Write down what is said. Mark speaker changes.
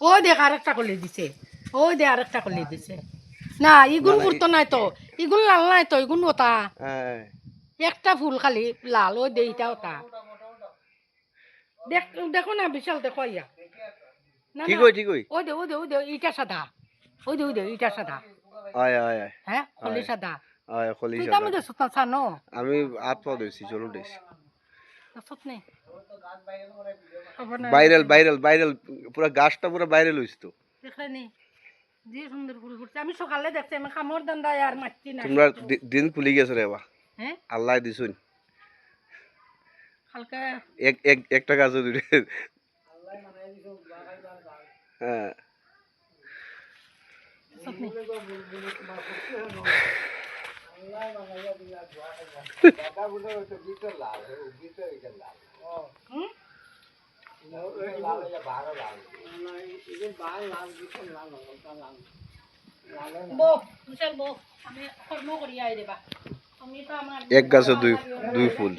Speaker 1: ও দেখ আরেকটা কলি দিছে, ও দে আরেকটা কলি দিছে। না ইগুন গুরুত্ব নাই তো, ইগুন লাল নাই তো, ইগুন ওটা একটা ফুল খালি লাল, ও দে ইটা ওটা দেখ, দেখো না বিশাল দেখো ইয়া না
Speaker 2: ঠিক
Speaker 1: না,
Speaker 2: হই ঠিক হই
Speaker 1: ও দে ও দে ও দে ইটা সাদা, ও দে ইটা সাদা,
Speaker 2: আয় আয় আয়
Speaker 1: হ্যাঁ খলি
Speaker 2: আয়
Speaker 1: সাদা।
Speaker 2: আয় খলি
Speaker 1: তুই তো
Speaker 2: সাদা
Speaker 1: আমাদের সুতা ছানো
Speaker 2: আমি হাত পা দিয়েছি চলো দিয়েছি
Speaker 1: সত নেই
Speaker 2: ভাইরাল ভাইরাল ভাইরাল পুরো গাছটা পুরো ভাইরাল হইছে তো
Speaker 1: দেখলে নি যে সুন্দর ফুল ফুটছে। আমি সকালে দেখছি, আমি কামড় দান্দা আর মারছি না
Speaker 2: তোমরা দিন খুলি গেছে রে বা
Speaker 1: হ্যাঁ
Speaker 2: আল্লাহ দিছুন
Speaker 1: হালকা
Speaker 2: এক এক একটা গাছ দুইটা হ্যাঁ
Speaker 1: সত নেই বো বিশাল বো আমি কর্ম করি আই দেবা। আমি তো আমার
Speaker 2: এক গাছে দুই দুই ফুল